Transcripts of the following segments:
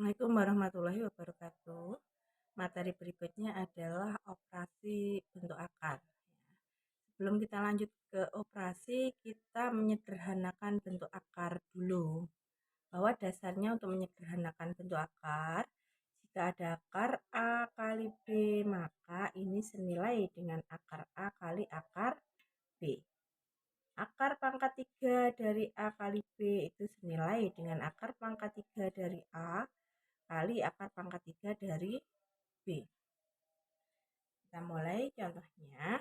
Assalamualaikum warahmatullahi wabarakatuh. Materi berikutnya adalah operasi bentuk akar. Sebelum kita lanjut ke operasi, kita menyederhanakan bentuk akar dulu. Bahwa dasarnya untuk menyederhanakan bentuk akar, jika ada akar A kali B, maka ini senilai dengan akar A kali akar B. Akar pangkat 3 dari A kali B itu senilai dengan akar pangkat 3 dari A kali akar pangkat 3 dari B. Kita mulai contohnya,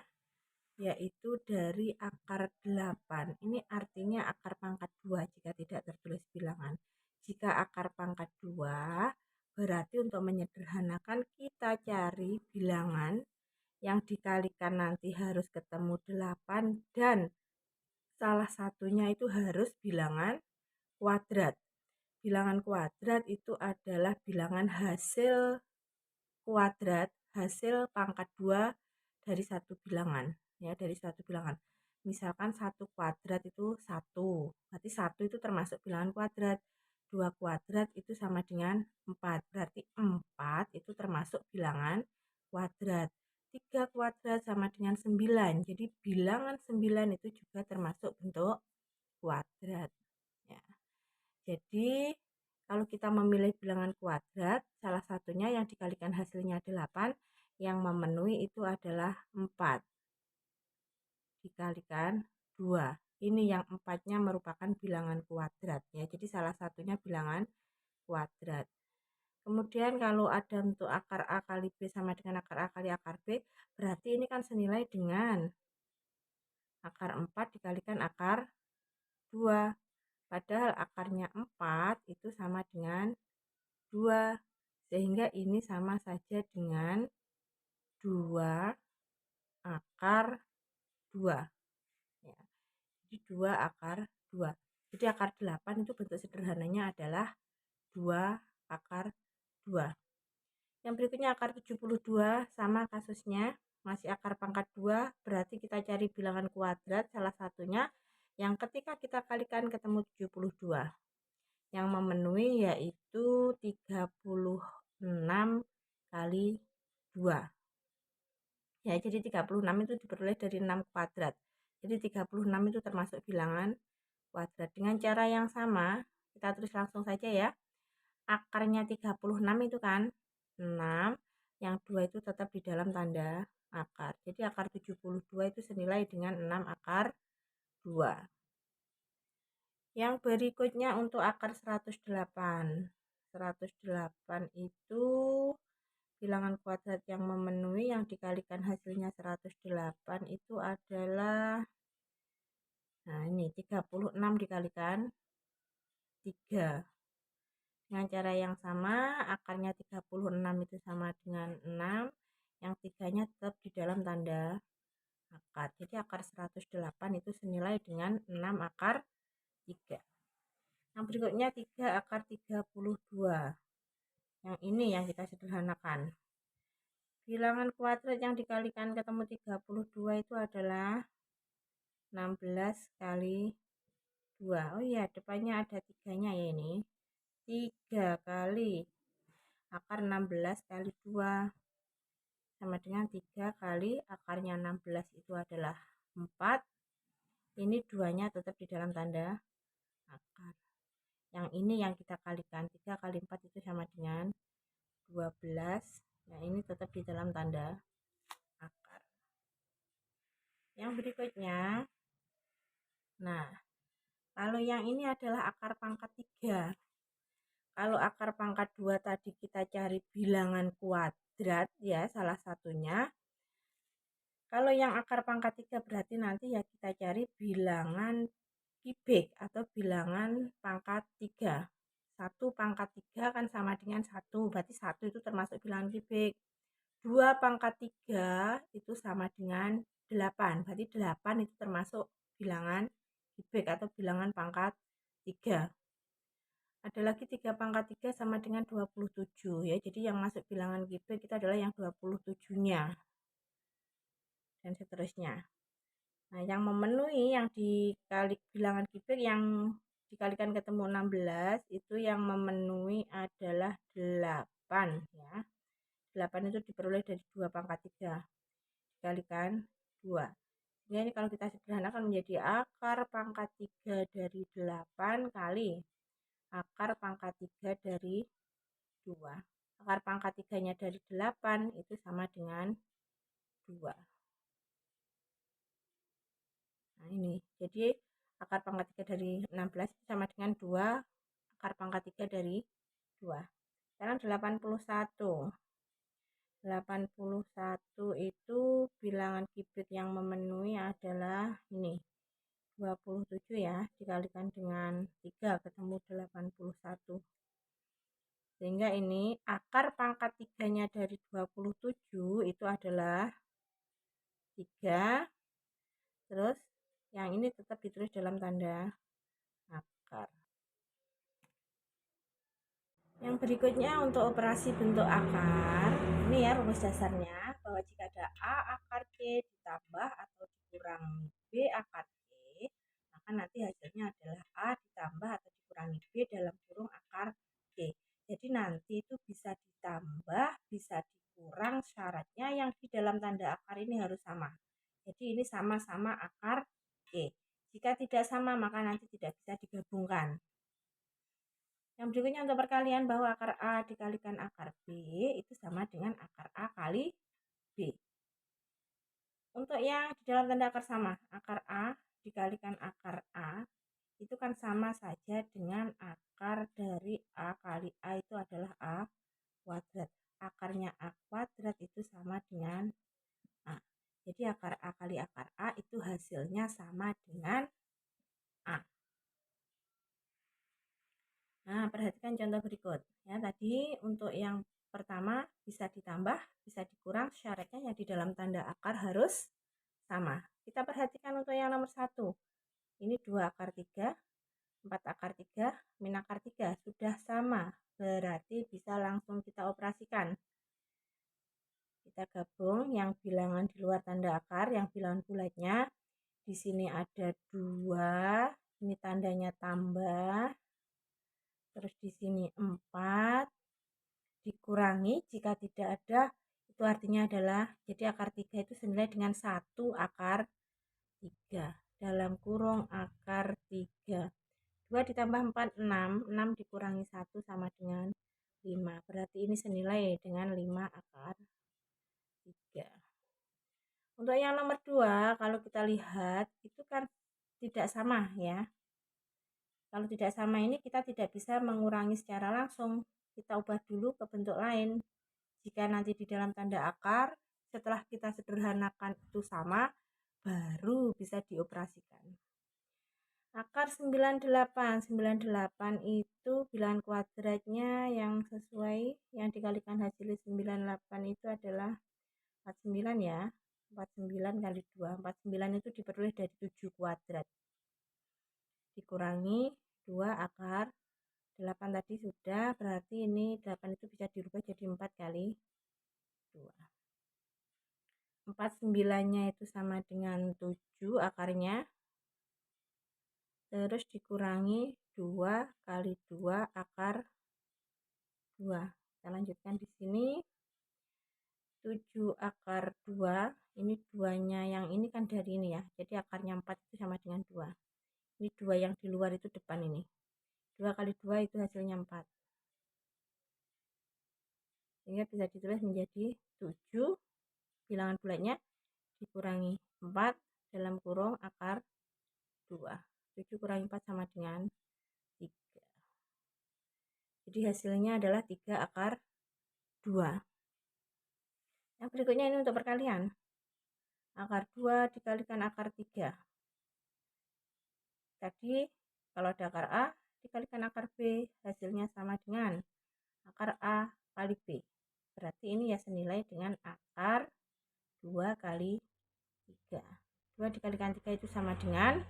yaitu dari akar 8. Ini artinya akar pangkat 2 jika tidak tertulis bilangan. Jika akar pangkat 2, berarti untuk menyederhanakan kita cari bilangan yang dikalikan nanti harus ketemu 8 dan salah satunya itu harus bilangan kuadrat. Bilangan kuadrat itu adalah bilangan hasil kuadrat, hasil pangkat 2 dari satu bilangan, ya, dari satu bilangan. Misalkan 1 kuadrat itu 1, berarti 1 itu termasuk bilangan kuadrat. 2 kuadrat itu sama dengan 4, berarti 4 itu termasuk bilangan kuadrat. 3 kuadrat sama dengan 9, jadi bilangan 9 itu juga termasuk bentuk kuadrat. Ya. Jadi kalau kita memilih bilangan kuadrat, salah satunya yang dikalikan hasilnya 8, yang memenuhi itu adalah 4 dikalikan 2. Ini yang 4-nya merupakan bilangan kuadrat ya. Jadi salah satunya bilangan kuadrat. Kemudian kalau ada bentuk akar A kali B sama dengan akar A kali akar B, berarti ini kan senilai dengan akar 4 dikalikan akar 2. Padahal akarnya 4 itu sama dengan 2. Sehingga ini sama saja dengan 2 akar 2. Ya. Jadi 2 akar 2. Jadi akar 8 itu bentuk sederhananya adalah 2 akar 2. Yang berikutnya akar 72 sama kasusnya. Masih akar pangkat 2, berarti kita cari bilangan kuadrat salah satunya yang ketika kita kalikan ketemu 72. Yang memenuhi yaitu 36 kali 2. Ya, jadi 36 itu diperoleh dari 6 kuadrat. Jadi 36 itu termasuk bilangan kuadrat. Dengan cara yang sama, kita tulis langsung saja ya. Akarnya 36 itu kan 6, yang 2 itu tetap di dalam tanda akar. Jadi akar 72 itu senilai dengan 6 akar 2. Yang berikutnya untuk akar 108. 108 itu bilangan kuadrat yang memenuhi yang dikalikan hasilnya 108 itu adalah, nah ini 36 dikalikan 3. Dengan cara yang sama, akarnya 36 itu sama dengan 6, yang 3-nya tetap di dalam tanda akar. Jadi akar 108 itu senilai dengan 6 akar 3. Yang berikutnya 3 akar 32. Yang ini yang kita sederhanakan. Bilangan kuadrat yang dikalikan ketemu 32 itu adalah 16 kali 2. Oh iya, depannya ada 3-nya ya ini. 3 kali akar 16 kali 2 sama dengan 3 kali akarnya 16 itu adalah 4. Ini 2-nya tetap di dalam tanda akar. Yang ini yang kita kalikan, 3 kali 4 itu sama dengan 12. Nah, ini tetap di dalam tanda akar. Yang berikutnya, nah, kalau yang ini adalah akar pangkat 3. Kalau akar pangkat 2 tadi kita cari bilangan kuadrat ya, salah satunya. Kalau yang akar pangkat 3 berarti nanti ya kita cari bilangan kibik atau bilangan pangkat 3. 1 pangkat 3 kan sama dengan 1, berarti 1 itu termasuk bilangan kibik. 2 pangkat 3 itu sama dengan 8, berarti 8 itu termasuk bilangan kibik atau bilangan pangkat 3. Ada lagi 3 pangkat 3 sama dengan 27 ya, jadi yang masuk bilangan kibik itu adalah yang 27-nya. Dan seterusnya. Nah, yang memenuhi yang dikali bilangan kibik yang dikalikan ketemu 16, itu yang memenuhi adalah 8 ya. 8 itu diperoleh dari 2 pangkat 3 dikalikan 2. Sehingga ini kalau kita sederhanakan menjadi akar pangkat 3 dari 8 kali akar pangkat 3 dari 2. Akar pangkat 3-nya dari 8 itu sama dengan 2. Nah ini, jadi akar pangkat 3 dari 16 sama dengan 2 akar pangkat 3 dari 2. Sekarang 81. 81 itu bilangan qubit yang memenuhi adalah ini 27 ya, dikalikan dengan 3 ketemu 81. Sehingga ini akar pangkat 3-nya dari 27 itu adalah 3. Terus yang ini tetap ditulis dalam tanda akar. Yang berikutnya untuk operasi bentuk akar, ini ya rumus dasarnya, bahwa jika ada A akar C ditambah atau dikurangi B akar C, maka nanti hasilnya adalah A ditambah atau dikurangi B dalam kurung akar C. Jadi nanti itu bisa ditambah, bisa dikurang, syaratnya yang di dalam tanda akar ini harus sama. Jadi ini sama-sama akar C. Jika tidak sama, maka nanti tidak bisa digabungkan. Yang berikutnya untuk perkalian bahwa akar A dikalikan akar B itu sama dengan akar A kali B. Untuk yang di dalam tanda akar sama, akar A dikalikan akar A itu kan sama saja dengan akar dari A kali A itu adalah A kuadrat. Akarnya A kuadrat itu sama dengan A. Jadi akar A kali akar A itu hasilnya sama dengan A. Nah, perhatikan contoh berikut. Ya, tadi untuk yang pertama bisa ditambah, bisa dikurang, syaratnya yang di dalam tanda akar harus sama. Kita perhatikan untuk yang nomor 1. Ini 2 akar 3, 4 akar 3, min akar 3. Sudah sama, berarti bisa langsung kita operasikan. Kita gabung yang bilangan di luar tanda akar, yang bilangan bulatnya. Di sini ada 2, ini tandanya tambah. Terus di sini 4 dikurangi jika tidak ada, itu artinya adalah jadi akar 3 itu senilai dengan 1 akar 3 dalam kurung akar 3. 2 ditambah 4 6, 6 dikurangi 1 sama dengan 5. Berarti ini senilai dengan 5 akar 3. Untuk yang nomor 2 kalau kita lihat itu kan tidak sama ya. Kalau tidak sama ini kita tidak bisa mengurangi secara langsung. Kita ubah dulu ke bentuk lain. Jika nanti di dalam tanda akar, setelah kita sederhanakan itu sama, baru bisa dioperasikan. Akar 98. 98 itu bilangan kuadratnya yang sesuai, yang dikalikan hasilnya 98 itu adalah 49 ya. 49 kali 2. 49 itu diperoleh dari 7 kuadrat. Dikurangi 2 akar 8 tadi sudah, berarti ini 8 itu bisa dirubah jadi 4 kali 2. 4 9-nya itu sama dengan 7 akarnya. Terus dikurangi 2 kali 2 akar 2. Kita lanjutkan di sini. 7 akar 2, ini 2-nya yang ini kan dari ini ya. Jadi akarnya 4 itu sama dengan 2. Ini 2 yang di luar itu depan ini. 2 kali 2 itu hasilnya 4. Sehingga bisa ditulis menjadi 7 bilangan bulatnya dikurangi 4 dalam kurung akar 2. 7 kurangi 4 sama dengan 3. Jadi hasilnya adalah 3 akar 2. Yang berikutnya ini untuk perkalian. Akar 2 dikalikan akar 3. Tadi kalau ada akar A dikalikan akar B, hasilnya sama dengan akar A kali B. Berarti ini ya senilai dengan akar 2 kali 3. 2 dikalikan 3 itu sama dengan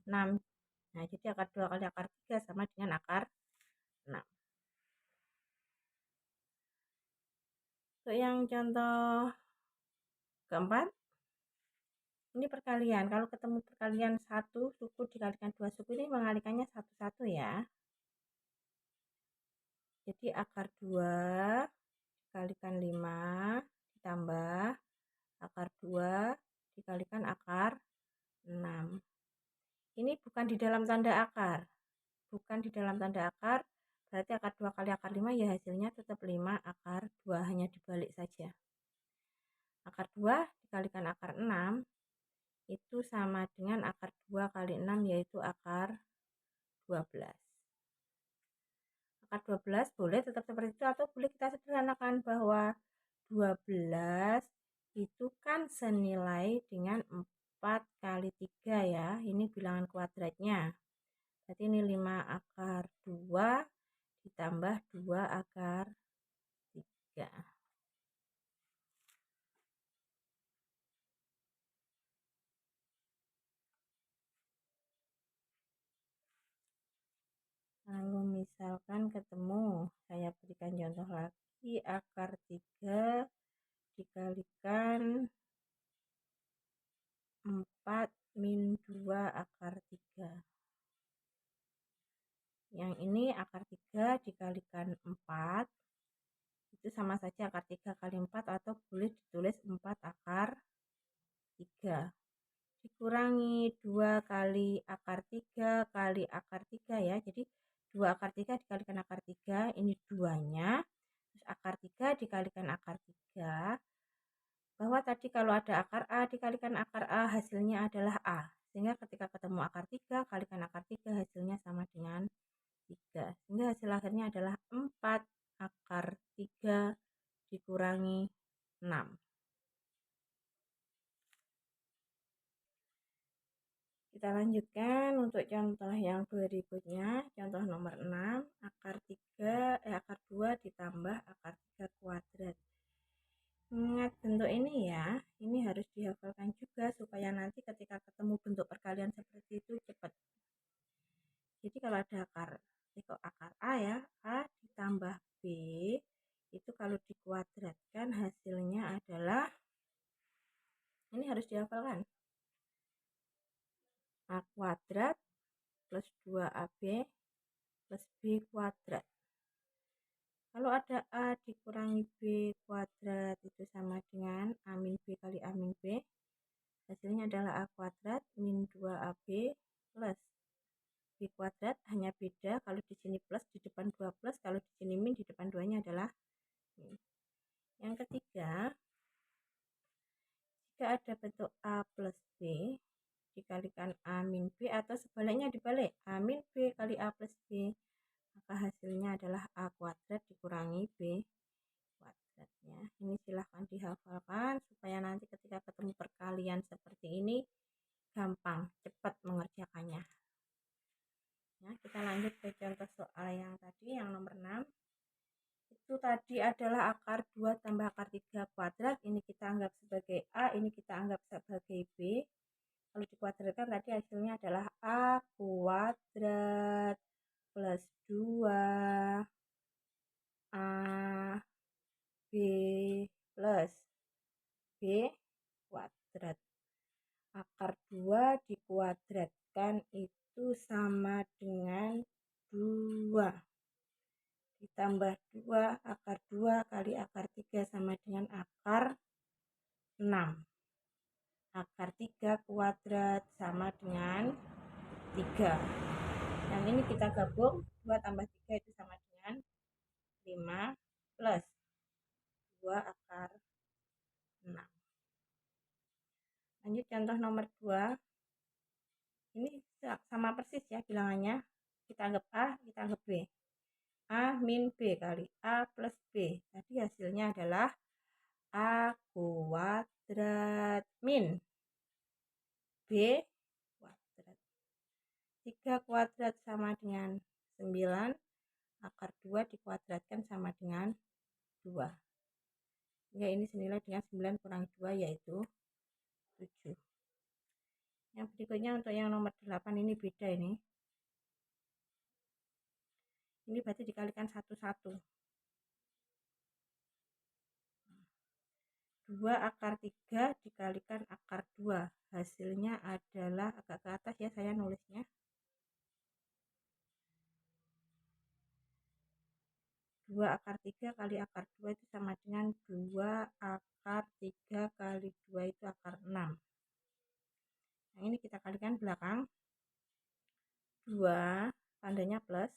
6. Nah, jadi akar 2 kali akar 3 sama dengan akar 6. Untuk yang contoh keempat, Ini perkalian. Kalau ketemu perkalian 1 suku dikalikan 2 suku, ini mengalikannya 1-1 ya. Jadi akar 2 dikalikan 5 ditambah akar 2 dikalikan akar 6. Ini bukan di dalam tanda akar. Bukan di dalam tanda akar, berarti akar 2 kali akar 5 ya hasilnya tetap 5 akar 2, hanya dibalik saja. Akar 2 dikalikan akar 6 itu sama dengan akar 2 kali 6 yaitu akar 12. Akar 12 boleh tetap seperti itu atau boleh kita sederhanakan bahwa 12 itu kan senilai dengan 4 kali 3 ya. Ini bilangan kuadratnya. Berarti ini 5 akar 2 ditambah 2 akar 3. Lalu misalkan ketemu, saya berikan contoh lagi, akar 3 dikalikan 4 min 2 akar 3. Yang ini akar 3 dikalikan 4, itu sama saja akar 3 kali 4 atau boleh ditulis 4 akar 3. Dikurangi 2 kali akar 3 kali akar 3 ya. Jadi 2 akar 3 dikalikan akar 3, ini 2-nya. Terus akar 3 dikalikan akar 3. Bahwa tadi kalau ada akar A dikalikan akar A hasilnya adalah A. Sehingga ketika ketemu akar 3 kalikan akar 3 hasilnya sama dengan 3. Sehingga hasil akhirnya adalah 4 akar 3 dikurangi 6. Kita lanjutkan untuk contoh yang berikutnya. Contoh nomor 6, akar 2 ditambah akar 3 kuadrat. Ingat bentuk ini ya, ini harus dihafalkan juga supaya nanti ketika ketemu bentuk perkalian seperti itu cepat. Jadi kalau ada akar A ya, A ditambah B, itu kalau dikuadratkan hasilnya adalah, ini harus dihafalkan, A kuadrat plus 2AB plus B kuadrat. Kalau ada A dikurangi B kuadrat itu sama dengan A min B kali A min B. Hasilnya adalah A kuadrat min 2AB plus B kuadrat, hanya beda kalau di sini plus di depan 2 plus, kalau di sini min di depan 2-nya adalah min. Yang ketiga, jika ada bentuk A plus B dikalikan A min B atau sebaliknya dibalik A min B kali A plus B, maka hasilnya adalah A kuadrat dikurangi B kuadratnya. Ini silahkan dihafalkan supaya nanti ketika ketemu perkalian seperti ini gampang, cepat mengerjakannya. Ya, kita lanjut ke contoh soal yang tadi, yang nomor 6. Itu tadi adalah akar 2 tambah akar 3 kuadrat. Ini kita anggap sebagai A, ini kita anggap sebagai B. Kalau dikuadratkan tadi hasilnya adalah A kuadrat plus 2 A B plus B kuadrat. Akar 2 dikuadratkan itu sama dengan 2. Ditambah 2 akar 2 kali akar 3 sama dengan akar 6. Akar 3 kuadrat sama dengan 3. Yang ini kita gabung, 2 tambah 3 itu sama dengan 5 plus 2 akar 6. Lanjut contoh nomor 2. Ini sama persis ya bilangannya. Kita anggap A, kita anggap B. A min B kali A plus B. Tadi hasilnya adalah A kuadrat min B kuadrat. 3 kuadrat sama dengan 9. Akar 2 dikuadratkan sama dengan 2. Ya, ini senilai dengan 9 kurang 2 yaitu 7. Yang berikutnya untuk yang nomor 8 ini beda ini. Ini berarti dikalikan 1-1. 2 2 akar 3 dikalikan akar 2. Hasilnya adalah agak ke atas ya saya nulisnya. 2 akar 3 kali akar 2 itu sama dengan 2 akar 3 kali 2 itu akar 6. Nah, ini kita kalikan belakang. 2 tandanya plus.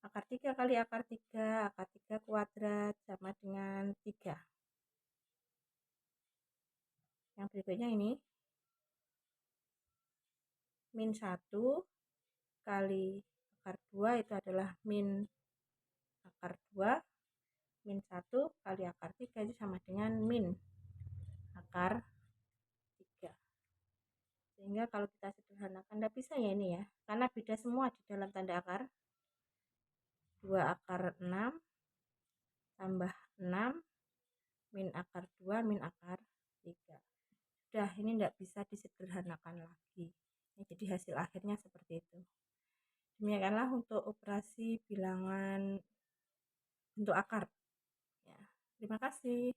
Akar 3 kali akar 3 kuadrat sama dengan 3. Yang berikutnya ini min 1 kali akar 2 itu adalah min akar 2. Min 1 kali akar 3 itu sama dengan min akar 3. Sehingga kalau kita sederhanakan tidak bisa ya ini ya, karena beda semua di dalam tanda akar. 2 akar 6 tambah 6 min akar 2 min akar 3. Sudah, ini tidak bisa disederhanakan lagi. Jadi hasil akhirnya seperti itu. Demikianlah untuk operasi bilangan bentuk akar. Ya, terima kasih.